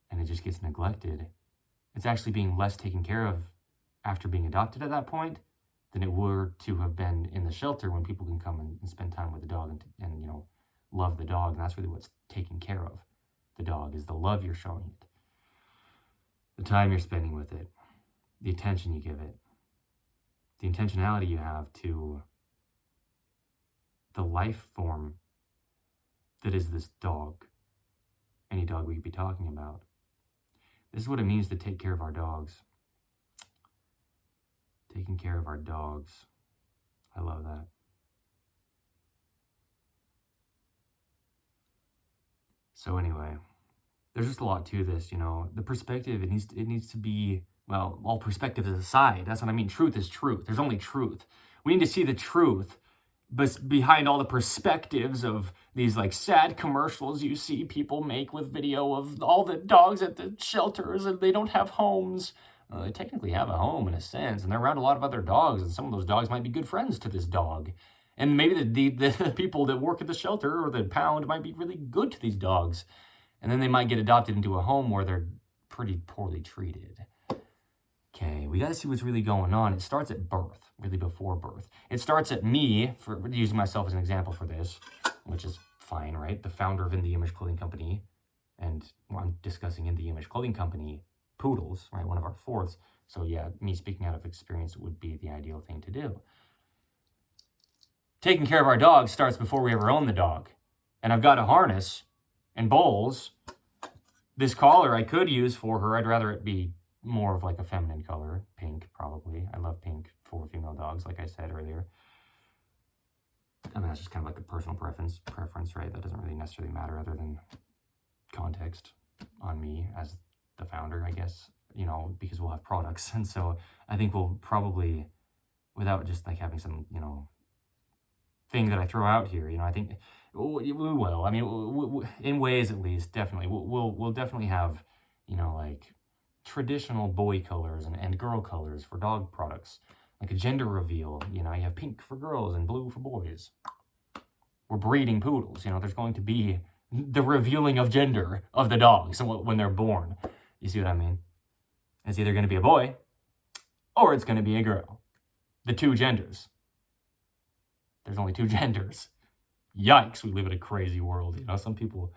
and it just gets neglected, it's actually being less taken care of after being adopted at that point than it were to have been in the shelter when people can come and spend time with the dog and love the dog. And that's really what's taking care of the dog, is the love you're showing it. The time you're spending with it, the attention you give it, the intentionality you have to the life form that is this dog, any dog we could be talking about. This is what it means to take care of our dogs. Taking care of our dogs. I love that. So anyway, there's just a lot to this, the perspective, it needs to be, well, all perspectives aside. That's what I mean. Truth is truth. There's only truth. We need to see the truth, but behind all the perspectives of these sad commercials you see people make with video of all the dogs at the shelters and they don't have homes. They technically have a home in a sense, and they're around a lot of other dogs, and some of those dogs might be good friends to this dog. And maybe the people that work at the shelter or the pound might be really good to these dogs. And then they might get adopted into a home where they're pretty poorly treated. Okay, we got to see what's really going on. It starts at birth, really before birth. It starts at me, for using myself as an example for this, which is fine, right? The founder of In the Image Clothing Company, and I'm discussing In the Image Clothing Company Poodles, right? One of our fourths. So yeah, me speaking out of experience would be the ideal thing to do. Taking care of our dog starts before we ever own the dog. And I've got a harness and bowls. This collar I could use for her. I'd rather it be more of like a feminine color, pink probably. I love pink for female dogs, like I said earlier. I mean, that's just kind of like a personal preference, right? That doesn't really necessarily matter other than context on me as the founder, I guess, you know, because we'll have products. And so I think we'll probably, without just like having some, you know, thing that I throw out here, you know, I think we will. I mean, in ways at least, definitely. We'll definitely have, you know, like traditional boy colors and girl colors for dog products. Like a gender reveal, you know, you have pink for girls and blue for boys. We're breeding poodles, you know, there's going to be the revealing of gender of the dogs when they're born. You see what I mean? It's either going to be a boy or it's going to be a girl. The two genders. There's only two genders. Yikes, we live in a crazy world. You know, some people,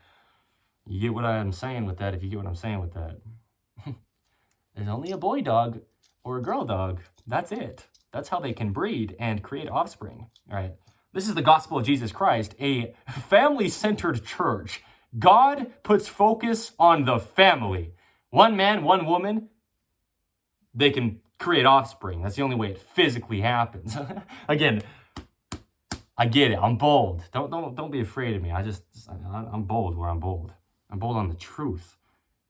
you get what I'm saying with that, if you get what I'm saying with that. There's only a boy dog or a girl dog. That's it. That's how they can breed and create offspring, right? This is the gospel of Jesus Christ, a family-centered church. God puts focus on the family. One man, one woman, they can create offspring. That's the only way it physically happens. Again, I get it. I'm bold. Don't be afraid of me. I'm bold where I'm bold. I'm bold on the truth.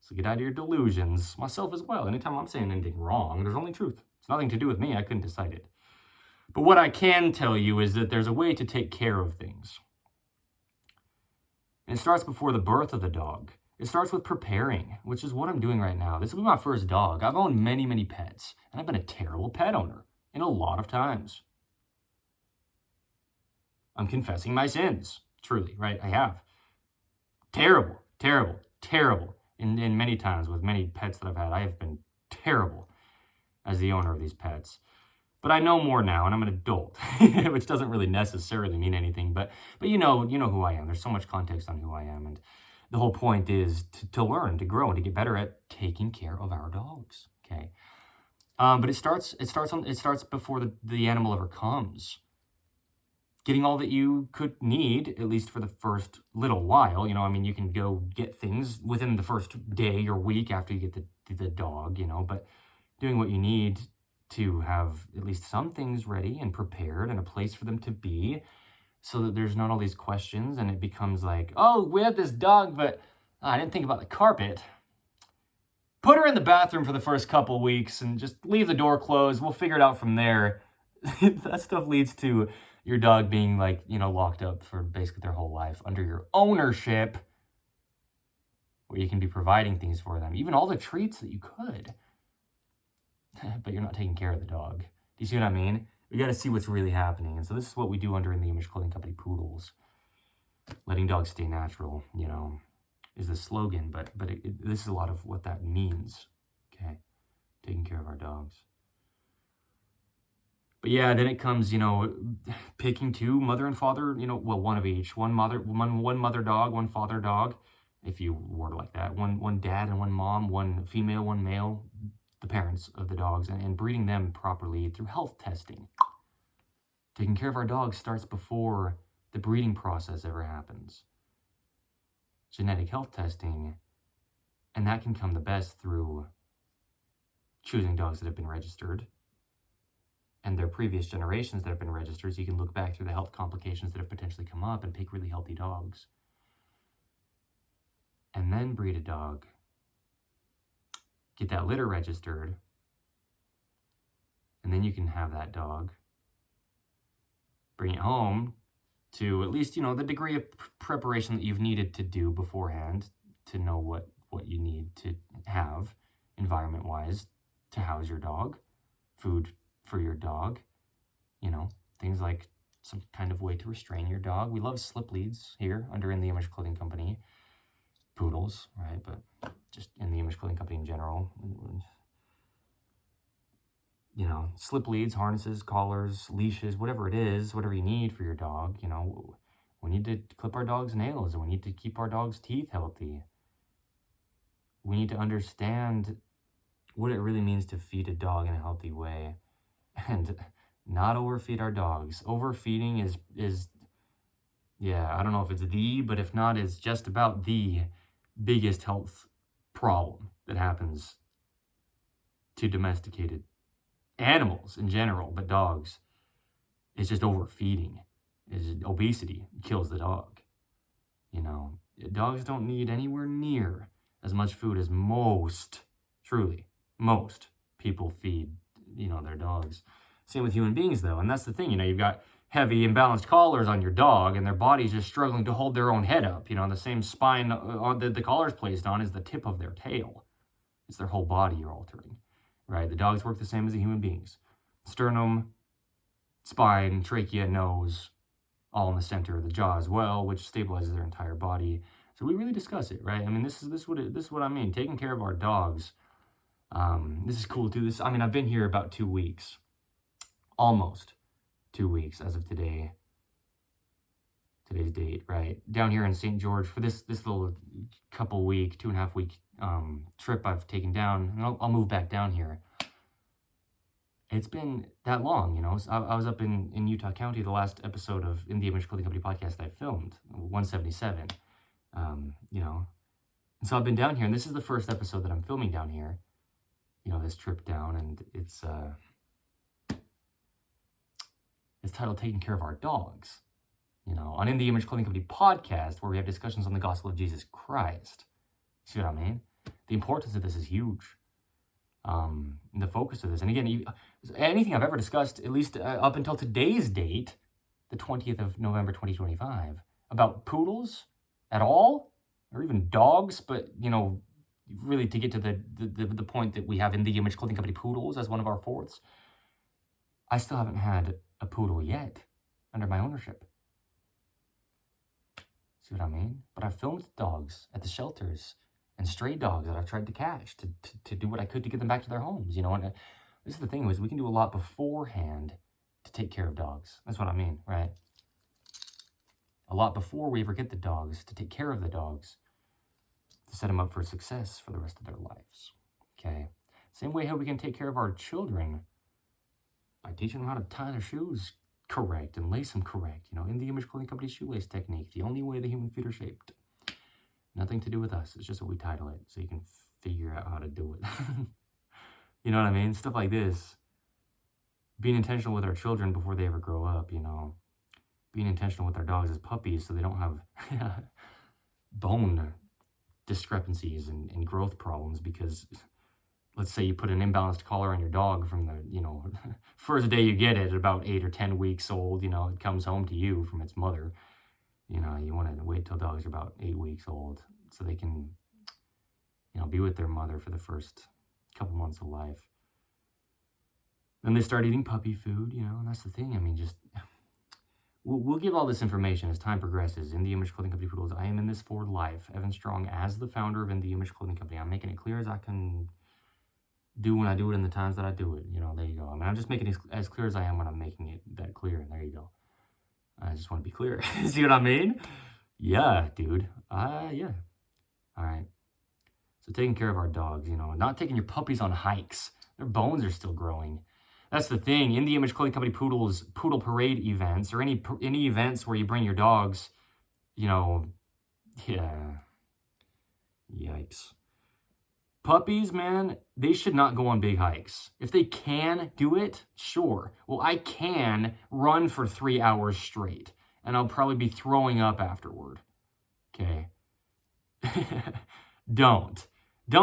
So get out of your delusions. Myself as well. Anytime I'm saying anything wrong, there's only truth. It's nothing to do with me. I couldn't decide it. But what I can tell you is that there's a way to take care of things. And it starts before the birth of the dog. It starts with preparing, which is what I'm doing right now. This will be my first dog. I've owned many, many pets, and I've been a terrible pet owner in a lot of times. I'm confessing my sins, truly, right? I have. Terrible, terrible, terrible. In many times with many pets that I've had, I have been terrible as the owner of these pets. But I know more now, and I'm an adult, which doesn't really necessarily mean anything. But you know who I am. There's so much context on who I am, and the whole point is to learn, to grow, and to get better at taking care of our dogs. Okay, but it starts before the animal ever comes. Getting all that you could need, at least for the first little while. You know, I mean, you can go get things within the first day or week after you get the dog. You know, but doing what you need to have at least some things ready and prepared and a place for them to be so that there's not all these questions and it becomes like, oh, we have this dog, but I didn't think about the carpet. Put her in the bathroom for the first couple weeks and just leave the door closed. We'll figure it out from there. That stuff leads to your dog being like, you know, locked up for basically their whole life under your ownership, where you can be providing things for them, even all the treats that you could. But you're not taking care of the dog. Do you see what I mean? We got to see what's really happening. And so this is what we do under In the Image Clothing Company Poodles. Letting dogs stay natural, you know, is the slogan, but this is a lot of what that means, okay? Taking care of our dogs. But yeah, then it comes, you know, picking two, mother and father, you know, well, one of each. One mother dog, one father dog, if you word it like that. One dad and one mom, one female, one male. The parents of the dogs, and breeding them properly through health testing. Taking care of our dogs starts before the breeding process ever happens. Genetic health testing, and that can come the best through choosing dogs that have been registered and their previous generations that have been registered, so you can look back through the health complications that have potentially come up and pick really healthy dogs. And then breed a dog. Get that litter registered, and then you can have that dog, bring it home to at least, you know, the degree of preparation that you've needed to do beforehand to know what you need to have environment-wise to house your dog, food for your dog, you know, things like some kind of way to restrain your dog. We love slip leads here under In the Image Clothing Company. Poodles, right? But just In the Image Clothing Company in general. You know, slip leads, harnesses, collars, leashes, whatever it is, whatever you need for your dog. You know, we need to clip our dog's nails, and we need to keep our dog's teeth healthy. We need to understand what it really means to feed a dog in a healthy way and not overfeed our dogs. Overfeeding is yeah, I don't know if it's but if not, it's just about the biggest health problem that happens to domesticated animals in general, but dogs. It's just overfeeding. Is obesity kills the dog. You know, dogs don't need anywhere near as much food as most people feed, their dogs. Same with human beings, though. And that's the thing, you've got heavy, imbalanced collars on your dog, and their body's just struggling to hold their own head up. The same spine that the collar's placed on is the tip of their tail. It's their whole body you're altering, right? The dogs work the same as the human beings. Sternum, spine, trachea, nose, all in the center of the jaw as well, which stabilizes their entire body. So we really discuss it, right? I mean, this is what I mean. Taking care of our dogs. This is cool too. I've been here about 2 weeks, almost 2 weeks as of today's date, right? Down here in St. George for this little 2.5 week trip I've taken down, and I'll move back down here. It's been that long, I was up in Utah County, the last episode of In the Image Clothing Company podcast I filmed, 177, and so I've been down here, and this is the first episode that I'm filming down here, this trip down, and it's titled Taking Care of Our Dogs, on In the Image Clothing Company podcast, where we have discussions on the gospel of Jesus Christ. See what I mean? The importance of this is huge. The focus of this, and again, anything I've ever discussed, at least up until today's date, the 20th of November, 2025, about poodles at all, or even dogs, but, really to get to the point that we have In the Image Clothing Company poodles as one of our fourths, I still haven't had a poodle yet under my ownership. See what I mean? But I've filmed dogs at the shelters and stray dogs that I've tried to catch to do what I could to get them back to their homes, and this is the thing, is we can do a lot beforehand to take care of dogs. That's what I mean, right? A lot before we ever get the dogs, to take care of the dogs, to set them up for success for the rest of their lives, okay? Same way how we can take care of our children by teaching them how to tie their shoes correct and lace them correct, In the Image Clothing Company shoelace technique, the only way the human feet are shaped. Nothing to do with us. It's just what we title it, so you can figure out how to do it. You know what I mean? Stuff like this. Being intentional with our children before they ever grow up, Being intentional with our dogs as puppies so they don't have bone discrepancies and growth problems, because let's say you put an imbalanced collar on your dog from the, first day you get it, at about 8 or 10 weeks old, it comes home to you from its mother. You want to wait till dogs are about 8 weeks old so they can, be with their mother for the first couple months of life. Then they start eating puppy food, and that's the thing. We'll give all this information as time progresses. In the Image Clothing Company Poodles, I am in this for life. Evan Strong, as the founder of In the Image Clothing Company, I'm making it clear as I can do when I do it in the times that I do it. There you go. I'm just making it as clear as I am when I'm making it that clear, and there you go. I just want to be clear. See what I mean? Yeah, dude. Yeah. All right. So taking care of our dogs, not taking your puppies on hikes. Their bones are still growing. That's the thing. In the Image Clothing Company Poodles Poodle Parade events, or any events where you bring your dogs, yeah. Yikes. Puppies, man, they should not go on big hikes. If they can do it, sure. Well, I can run for 3 hours straight, and I'll probably be throwing up afterward. Okay? Don't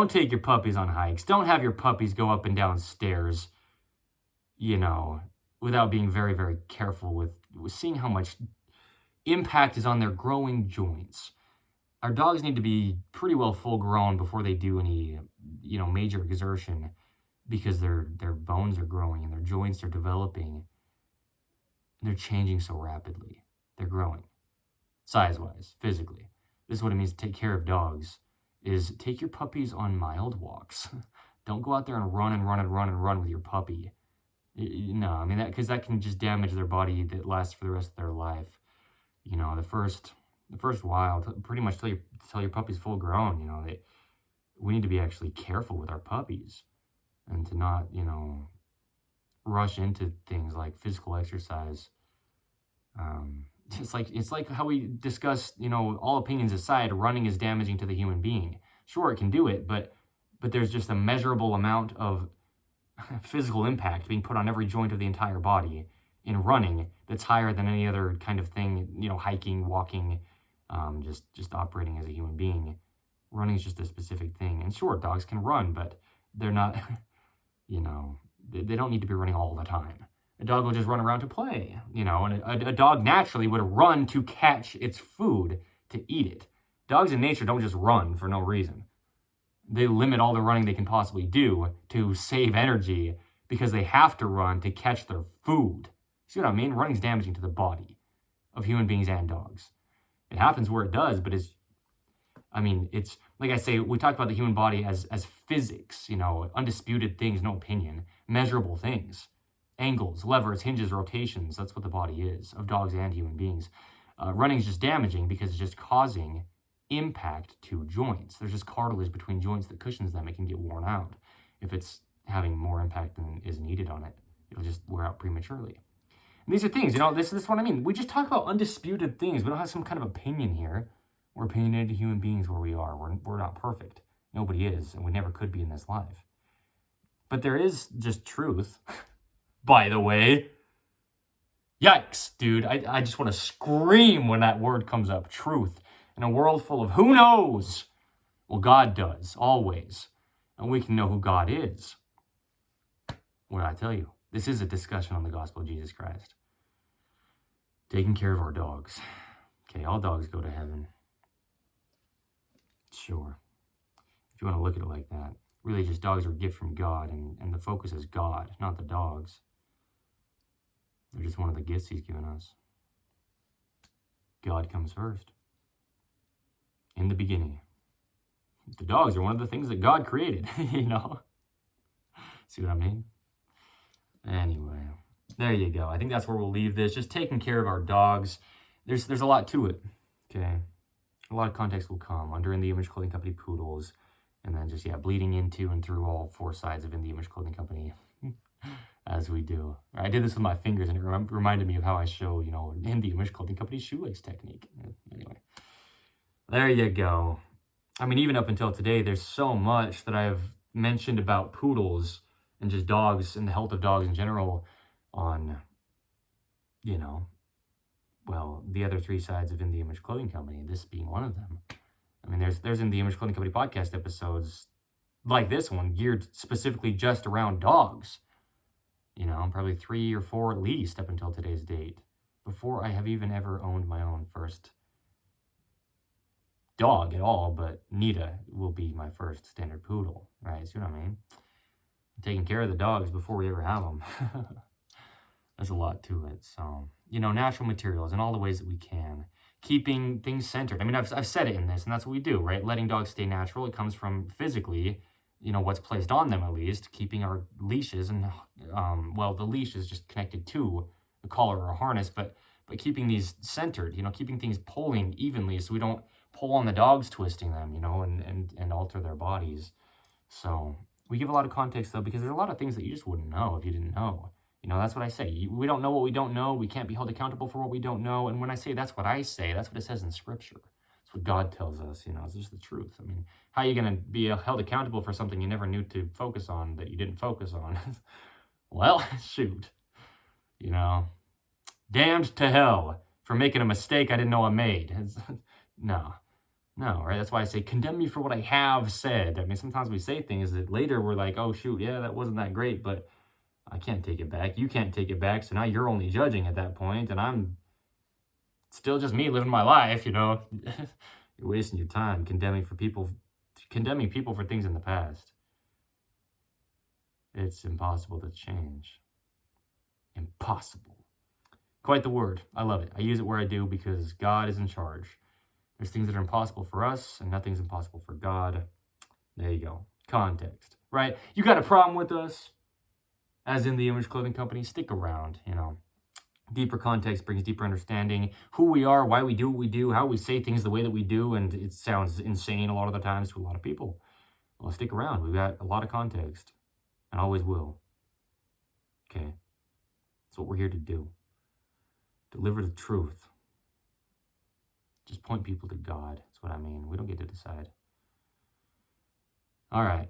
take your puppies on hikes. Don't have your puppies go up and down stairs, without being very, very careful with seeing how much impact is on their growing joints. Our dogs need to be pretty well full grown before they do any, major exertion, because their bones are growing and their joints are developing. And they're changing so rapidly. They're growing, size-wise, physically. This is what it means to take care of dogs, is take your puppies on mild walks. Don't go out there and run with your puppy. No, because that can just damage their body that lasts for the rest of their life. The first while, pretty much till your puppy's full grown, we need to be actually careful with our puppies. and to not, rush into things like physical exercise. It's like how we discuss, all opinions aside, running is damaging to the human being. Sure, it can do it, but there's just a measurable amount of physical impact being put on every joint of the entire body in running that's higher than any other kind of thing, hiking, walking, just operating as a human being. Running is just a specific thing. And sure, dogs can run, but they're not, they don't need to be running all the time. A dog will just run around to play, and a dog naturally would run to catch its food, to eat it. Dogs in nature don't just run for no reason. They limit all the running they can possibly do to save energy because they have to run to catch their food. See what I mean? Running's damaging to the body of human beings and dogs. It happens where it does, but it's like I say, we talk about the human body as physics, undisputed things, no opinion, measurable things, angles, levers, hinges, rotations. That's what the body is of dogs and human beings. Running is just damaging because it's just causing impact to joints. There's just cartilage between joints that cushions them. It can get worn out. If it's having more impact than is needed on it, it'll just wear out prematurely. And these are things, this is what I mean. We just talk about undisputed things. We don't have some kind of opinion here. We're opinionated human beings where we are. We're not perfect. Nobody is, and we never could be in this life. But there is just truth. By the way, yikes, dude. I just want to scream when that word comes up. Truth. In a world full of who knows? Well, God does, always. And we can know who God is. What did I tell you? This is a discussion on the gospel of Jesus Christ. Taking care of our dogs. Okay, all dogs go to heaven. Sure. If you want to look at it like that. Really, just dogs are a gift from God, and the focus is God, not the dogs. They're just one of the gifts he's given us. God comes first. In the beginning. The dogs are one of the things that God created, See what I mean? Anyway, there you go. I think that's where we'll leave this. Just taking care of our dogs. There's a lot to it, okay? A lot of context will come under In the Image Clothing Company poodles, and then just, bleeding into and through all four sides of In the Image Clothing Company as we do. I did this with my fingers, and it reminded me of how I show, In the Image Clothing Company shoelace technique. Anyway, there you go. Even up until today, there's so much that I've mentioned about poodles and just dogs and the health of dogs in general on, the other three sides of In the Image Clothing Company, this being one of them. There's In the Image Clothing Company podcast episodes like this one geared specifically just around dogs. Probably 3 or 4 at least up until today's date, before I have even ever owned my own first dog at all, but Nita will be my first standard poodle, right? See what I mean? Taking care of the dogs before we ever have them. There's a lot to it. So, natural materials in all the ways that we can. Keeping things centered. I've said it in this, and that's what we do, right? Letting dogs stay natural. It comes from physically, what's placed on them at least. Keeping our leashes, and, the leash is just connected to a collar or a harness, but keeping these centered, keeping things pulling evenly so we don't pull on the dogs, twisting them, and alter their bodies. So we give a lot of context, though, because there's a lot of things that you just wouldn't know if you didn't know. That's what I say. We don't know what we don't know. We can't be held accountable for what we don't know. And when I say that's what I say, that's what it says in Scripture. That's what God tells us, It's just the truth. How are you going to be held accountable for something you never knew to focus on that you didn't focus on? Well, shoot. Damned to hell for making a mistake I didn't know I made. No, right? That's why I say, condemn me for what I have said. Sometimes we say things that later we're like, oh, shoot, yeah, that wasn't that great, but I can't take it back. You can't take it back, so now you're only judging at that point, and I'm still just me living my life, You're wasting your time condemning people for things in the past. It's impossible to change. Impossible. Quite the word. I love it. I use it where I do because God is in charge. There's things that are impossible for us, and nothing's impossible for God. There you go. Context, right? You got a problem with us, as in the Image Clothing Company? Stick around, Deeper context brings deeper understanding. Who we are, why we do what we do, how we say things the way that we do, and it sounds insane a lot of the times to a lot of people. Well, stick around. We've got a lot of context. and always will. Okay? That's what we're here to do. Deliver the truth. Just point people to God. That's what I mean. We don't get to decide. All right.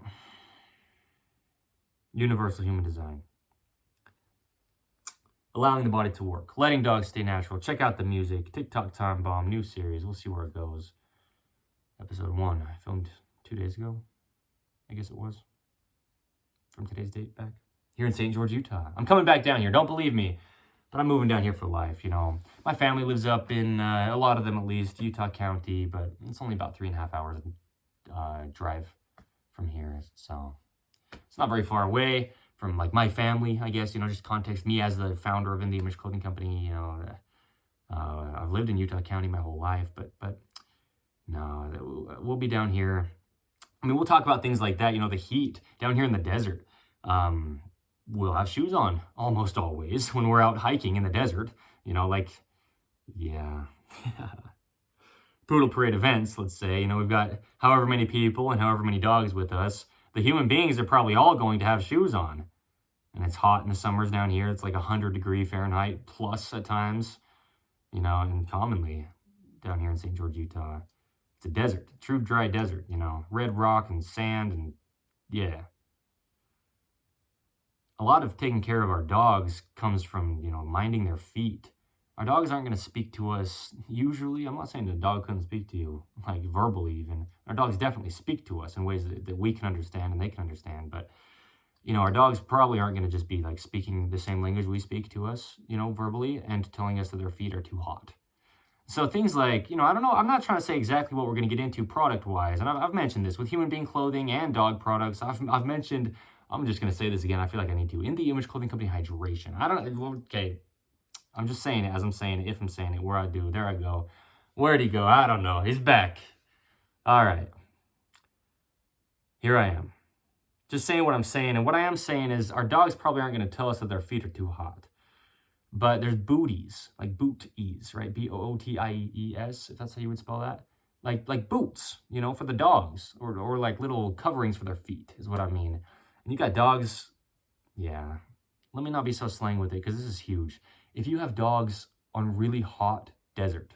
Universal human design. Allowing the body to work. Letting dogs stay natural. Check out the music. TikTok Time Bomb. New series. We'll see where it goes. Episode 1. I filmed 2 days ago. I guess it was. From today's date back. Here in St. George, Utah. I'm coming back down here. Don't believe me. But I'm moving down here for life, you know. My family lives up in, a lot of them at least, Utah County. But it's only about 3.5 hours drive from here. So it's not very far away from like my family, I guess, you know, just context me as the founder of In The Image Clothing Company, you know, I've lived in Utah County my whole life, but no, we'll be down here. I mean, we'll talk about things like that, you know, the heat down here in the desert. We'll have shoes on almost always when we're out hiking in the desert, you know, like, yeah. Poodle parade events, let's say, you know, we've got however many people and however many dogs with us. The human beings are probably all going to have shoes on. And it's hot in the summers down here. It's like 100 Fahrenheit plus at times, you know, and commonly down here in St. George, Utah. It's a desert, a true dry desert, you know, red rock and sand and yeah. A lot of taking care of our dogs comes from, you know, minding their feet. Our dogs aren't going to speak to us usually. I'm not saying the dog couldn't speak to you, like verbally even. Our dogs definitely speak to us in ways that we can understand and they can understand, but you know, our dogs probably aren't going to just be like speaking the same language we speak to us, you know, verbally and telling us that their feet are too hot. So things like, you know, I don't know, I'm not trying to say exactly what we're going to get into product-wise. And I've mentioned this with human being clothing and dog products. I've mentioned, I'm just going to say this again. I feel like I need to. In the Image Clothing Company hydration. I don't know. Okay. I'm just saying it as I'm saying it. If I'm saying it, where I do. There I go. Where'd he go? I don't know. He's back. All right. Here I am. Just saying what I'm saying. And what I am saying is our dogs probably aren't going to tell us that their feet are too hot. But there's booties, like booties, right? Booties, if that's how you would spell that. Like boots, you know, for the dogs. Or like little coverings for their feet is what I mean. And you got dogs, yeah. Let me not be so slang with it because this is huge. If you have dogs on really hot desert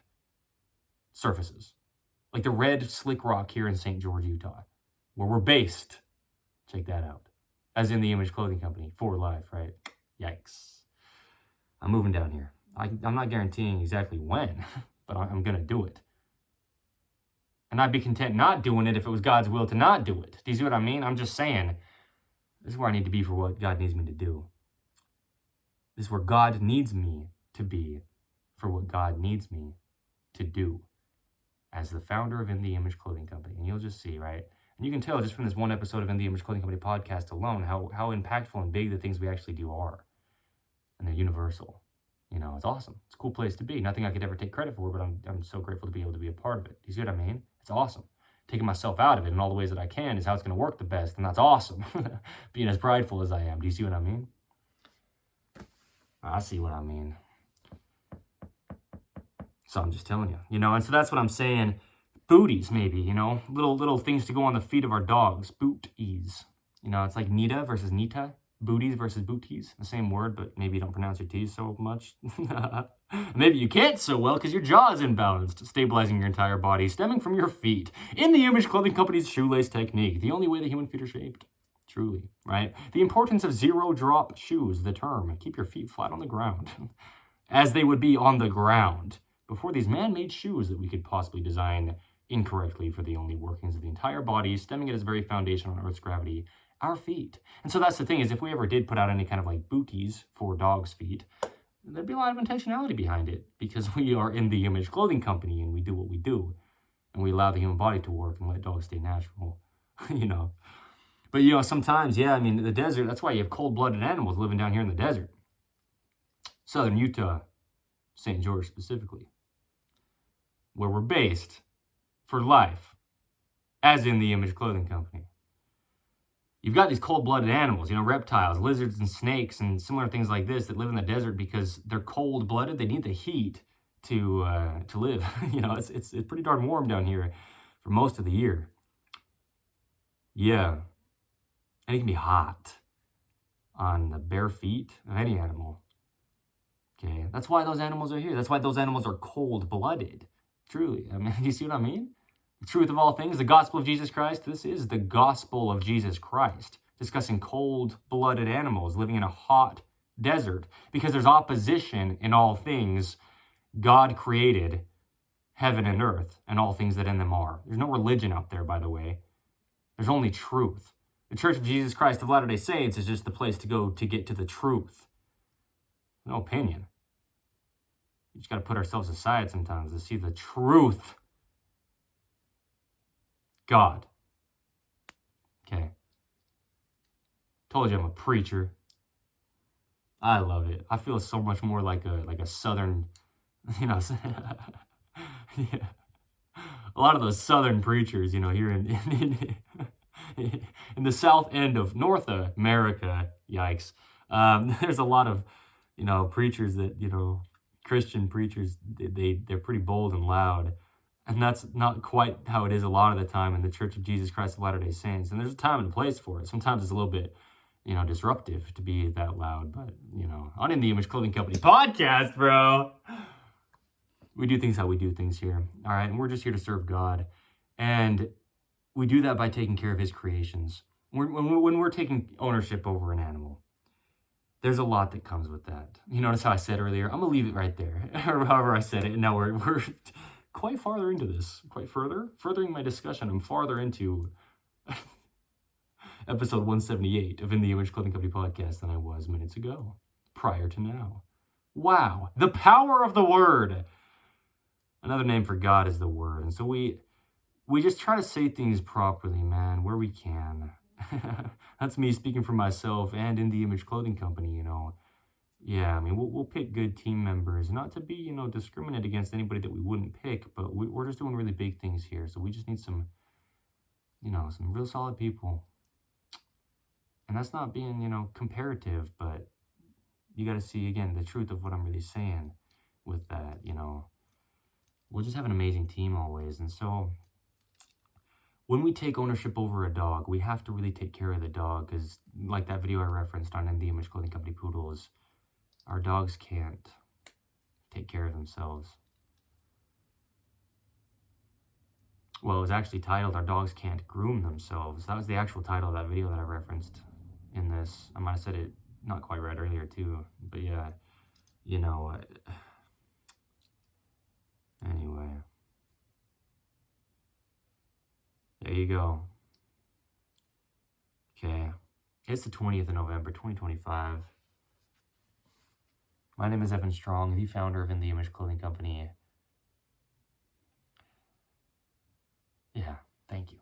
surfaces, like the red slick rock here in St. George, Utah, where we're based, check that out. As in the Image Clothing Company, for life, right? Yikes. I'm moving down here. I'm not guaranteeing exactly when, but I'm going to do it. And I'd be content not doing it if it was God's will to not do it. Do you see what I mean? I'm just saying, this is where I need to be for what God needs me to do. This is where God needs me to be for what God needs me to do as the founder of In The Image Clothing Company. And you'll just see, right? And you can tell just from this one episode of In The Image Clothing Company podcast alone how impactful and big the things we actually do are. And they're universal. You know, it's awesome. It's a cool place to be. Nothing I could ever take credit for, but I'm so grateful to be able to be a part of it. Do you see what I mean? It's awesome. Taking myself out of it in all the ways that I can is how it's going to work the best, and that's awesome. Being as prideful as I am. Do you see what I mean? I see what I mean. So I'm just telling you, you know, and so that's what I'm saying. Booties, maybe, you know, little things to go on the feet of our dogs. Booties. You know, it's like Nita versus Nita. Booties versus booties. The same word, but maybe you don't pronounce your T's so much. Maybe you can't so well because your jaw is imbalanced, stabilizing your entire body, stemming from your feet. In the Image Clothing Company's shoelace technique, the only way the human feet are shaped. Truly, right? The importance of zero-drop shoes, the term. Keep your feet flat on the ground, as they would be on the ground, before these man-made shoes that we could possibly design incorrectly for the only workings of the entire body, stemming at its very foundation on Earth's gravity, our feet. And so that's the thing, is if we ever did put out any kind of like booties for dogs' feet, there'd be a lot of intentionality behind it, because we are in the Image Clothing Company and we do what we do, and we allow the human body to work and let dogs stay natural, you know. But, you know, sometimes, yeah, I mean, the desert, that's why you have cold-blooded animals living down here in the desert. Southern Utah, St. George specifically, where we're based for life, as in the Image Clothing Company. You've got these cold-blooded animals, you know, reptiles, lizards, and snakes, and similar things like this that live in the desert because they're cold-blooded. They need the heat to live. You know, it's pretty darn warm down here for most of the year. Yeah. And it can be hot. on the bare feet of any animal. Okay, that's why those animals are here. That's why those animals are cold-blooded. Truly, I mean, you see what I mean? The truth of all things, the gospel of Jesus Christ. This is the gospel of Jesus Christ, discussing cold-blooded animals living in a hot desert, because there's opposition in all things. God created heaven and earth and all things that in them are. There's no religion out there, by the way. There's only truth. The Church of Jesus Christ of Latter-day Saints is just the place to go to get to the truth. No opinion. We just got to put ourselves aside sometimes to see the truth. God. Okay. Told you I'm a preacher. I love it. I feel so much more like a southern, you know, yeah. A lot of those southern preachers, you know, here in the south end of North America, yikes. There's a lot of, you know, preachers that, you know, Christian preachers, they're pretty bold and loud. And that's not quite how it is a lot of the time in the Church of Jesus Christ of Latter-day Saints. And there's a time and a place for it. Sometimes it's a little bit, you know, disruptive to be that loud. But, you know, on In the Image Clothing Company podcast, bro, we do things how we do things here. All right. And we're just here to serve God. And we do that by taking care of his creations. When we're taking ownership over an animal, there's a lot that comes with that. You notice how I said earlier, I'm going to leave it right there, or however I said it. And now we're quite farther into this, furthering my discussion. I'm farther into episode 178 of In the Image Clothing Company podcast than I was minutes ago, prior to now. Wow, the power of the word. Another name for God is the word. And so we just try to say things properly, man, where we can. That's me speaking for myself and In the Image Clothing Company, you know. Yeah, I mean, we'll pick good team members, not to be, you know, discriminate against anybody that we wouldn't pick, but we're just doing really big things here. So we just need some, you know, some real solid people. And that's not being, you know, comparative, but you got to see, again, the truth of what I'm really saying with that, you know. We'll just have an amazing team always. And so when we take ownership over a dog, we have to really take care of the dog, because like that video I referenced on In the Image Clothing Company Poodles, our dogs can't take care of themselves. Well, it was actually titled, Our Dogs Can't Groom Themselves. That was the actual title of that video that I referenced in this. I might have said it not quite right earlier too, but yeah, you know, anyway. There you go. Okay. It's the 20th of November, 2025. My name is Evan Strong, the founder of In the Image Clothing Company. Yeah, thank you.